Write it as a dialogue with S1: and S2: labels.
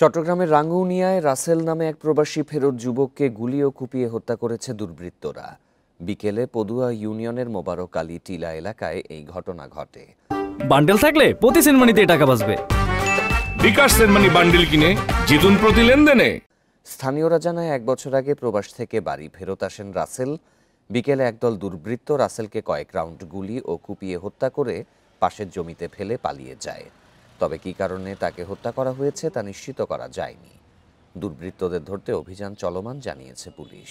S1: চট্টগ্রামের রাঙ্গুনিয়ায় রাসেল নামে এক প্রবাসী ফেরত যুবককে গুলি ও কুপিয়ে হত্যা করেছে দুর্বৃত্তরা। বিকেলে পদুয়া ইউনিয়নের মোবারক আলী টিলা এলাকায় এই ঘটনা ঘটে।
S2: বান্ডেল থাকলে প্রতি সেনমানিতে টাকা বাঁচবে।
S3: বিকাশ সেনমানি বান্ডেল কিনে জিতুন প্রতি লেনদেনে।
S1: স্থানীয়রা জানায় 1 বছর আগে প্রবাস থেকে বাড়ি ফেরত আসেন রাসেল। বিকেলে একদল দুর্বৃত্ত রাসেলকে কয়েক রাউন্ড গুলি ও কুপিয়ে হত্যা করে পাশের জমিতে ফেলে পালিয়ে যায়। তবে কী কারণে তাকে হত্যা করা হয়েছে তা নিশ্চিত করা যায়নি। দুর্বৃত্তদের ধরতে অভিযান চলমান জানিয়েছে পুলিশ।